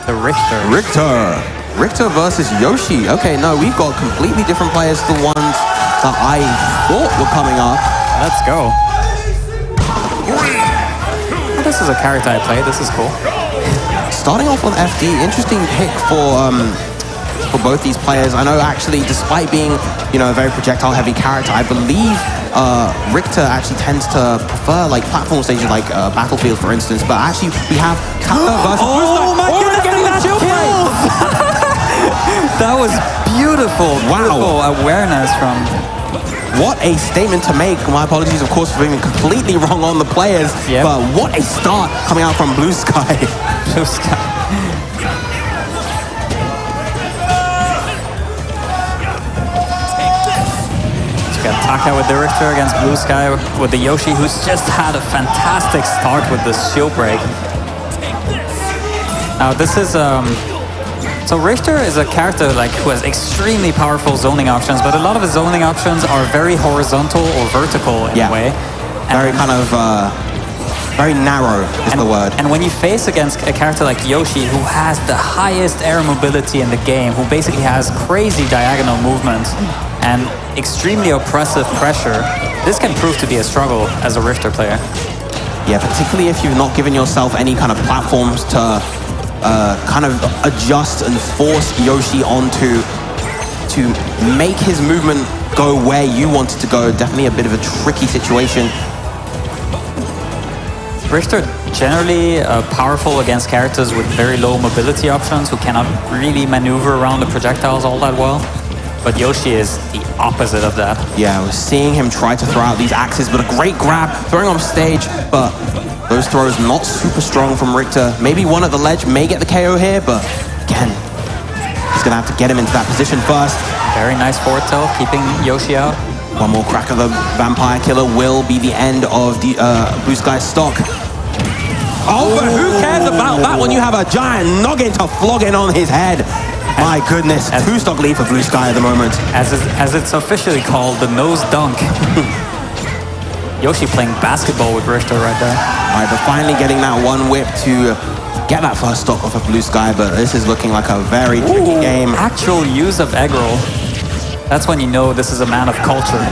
The Richter. Richter versus Yoshi. Okay, no, we've got completely different players to the ones that I thought were coming up. Let's go. Oh, this is a character I play. This is cool. Starting off on FD, interesting pick for both these players. I know actually, despite being, you know, a very projectile-heavy character, I believe Richter actually tends to prefer like platform stages like Battlefield, for instance. But actually, we have Taka versus Oh my goodness, getting that kill! That was beautiful. Beautiful awareness from. What a statement to make. My apologies, of course, for being completely wrong on the players. Yep. But what a start coming out from Bluesky. Bluesky. Taka with the Richter against Bluesky with the Yoshi, who's just had a fantastic start with this shield break. Now this is so Richter is a character like who has extremely powerful zoning options, but a lot of his zoning options are very horizontal or vertical in a way. Very kind of very narrow is the word. And when you face against a character like Yoshi, who has the highest air mobility in the game, who basically has crazy diagonal movement and extremely oppressive pressure, this can prove to be a struggle as a Richter player. Yeah, particularly if you've not given yourself any kind of platforms to kind of adjust and force Yoshi onto to make his movement go where you want it to go. Definitely a bit of a tricky situation. Richter generally powerful against characters with very low mobility options who cannot really maneuver around the projectiles all that well. But Yoshi is the opposite of that. Yeah, we're seeing him try to throw out these axes, but a great grab, throwing off stage, but those throws not super strong from Richter. Maybe one at the ledge may get the KO here, but again, he's gonna have to get him into that position first. Very nice forward tilt, keeping Yoshi out. One more crack of the Vampire Killer will be the end of the Bluesky's stock. Oh, but who cares about that when you have a giant noggin to flog in on his head? My goodness, two-stock lead for Bluesky at the moment. As it's officially called, the nose dunk. Yoshi playing basketball with Richter right there. All right, but finally getting that one whip to get that first stock off of Bluesky, but this is looking like a very tricky game. Actual use of egg roll. That's when you know this is a man of culture.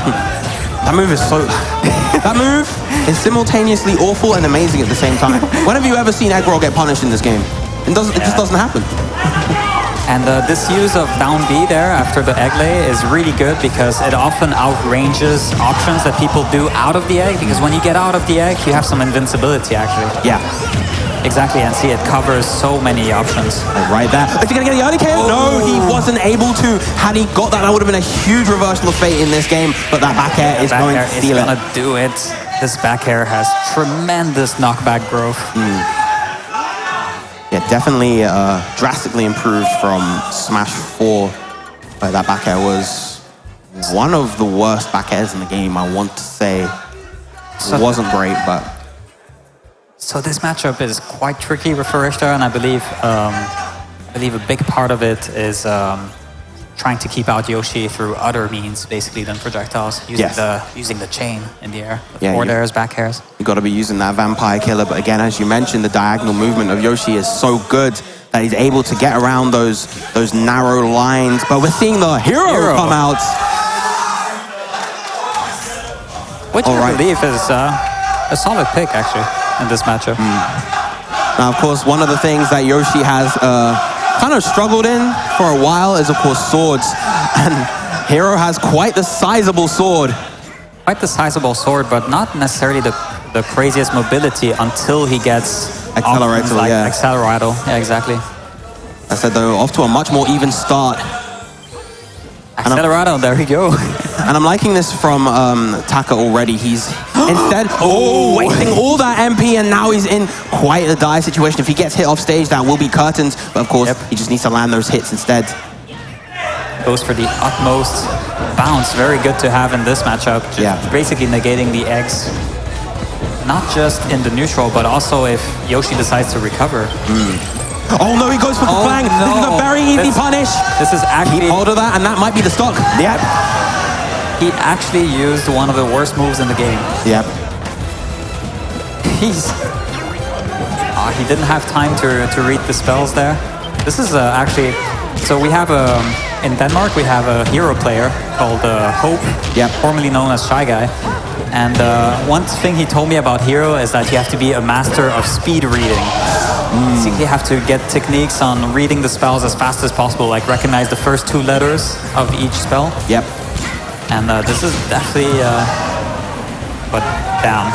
That move is so... that move is simultaneously awful and amazing at the same time. When have you ever seen egg roll get punished in this game? It just doesn't happen. And this use of down B there after the egg lay is really good because it often outranges options that people do out of the egg, because when you get out of the egg, you have some invincibility actually. Yeah. Exactly, and see, it covers so many options. Right there. Is he gonna get the early KO? No, he wasn't able to. Had he got that, that would have been a huge reversal of fate in this game, but that back air is going to steal it. It's gonna do it. This back air has tremendous knockback growth. Yeah, definitely drastically improved from Smash 4. That back air was one of the worst back airs in the game, I want to say. It wasn't great, but... So this matchup is quite tricky with Richter, and I believe a big part of it is trying to keep out Yoshi through other means, basically, than projectiles, using the chain in the air, forward airs, back airs. You got to be using that Vampire Killer, but again, as you mentioned, the diagonal movement of Yoshi is so good that he's able to get around those narrow lines. But we're seeing the hero come out, which I believe is a solid pick, actually, in this matchup. Now, of course, one of the things that Yoshi has kind of struggled in for a while is, of course, swords. And Hero has quite the sizable sword. Quite the sizable sword, but not necessarily the craziest mobility until he gets Accelerator, like Accelerator. Yeah, exactly. I said, though, off to a much more even start. Accelerator, there we go. And I'm liking this from Taka already. He's instead wasting all that MP, and now he's in quite a dire situation. If he gets hit off stage, that will be curtains. But of course, he just needs to land those hits instead. Goes for the utmost bounce. Very good to have in this matchup. Just basically negating the eggs. Not just in the neutral, but also if Yoshi decides to recover. Oh no, he goes for the flang. No. This is a very easy punish. This is actually... Keep hold of that, and that might be the stock. Yep. He actually used one of the worst moves in the game. Yep. He didn't have time to read the spells there. This is actually, so we have in Denmark, we have a hero player called Hope, formerly known as Shy Guy. And one thing he told me about hero is that you have to be a master of speed reading. So you have to get techniques on reading the spells as fast as possible, like recognize the first 2 letters of each spell. Yep. And this is definitely, but damn,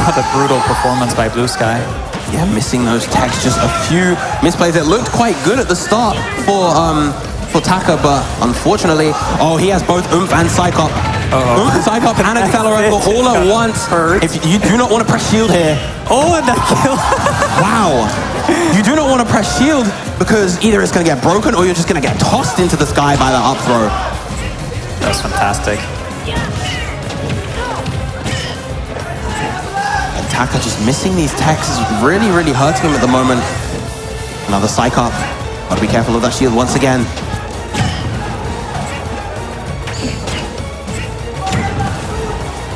what a brutal performance by Bluesky. Yeah, missing those techs, just a few misplays. It looked quite good at the start for Taka, but unfortunately, he has both Oomph and Psychop. Oomph, Psychop, and Accelerator all at once. If you do not want to press shield here. Oh, and that kill. Wow. You do not want to press shield because either it's going to get broken or you're just going to get tossed into the sky by the up throw. That was fantastic. Taka just missing these techs is really, really hurting him at the moment. Another Psychop. Gotta be careful of that shield once again.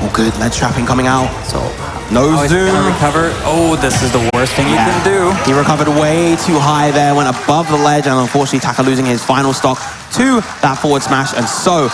All good, ledge trapping coming out. So no zoom. Recover. Oh, this is the worst thing you can do. He recovered way too high there, went above the ledge, and unfortunately Taka losing his final stock to that forward smash, and so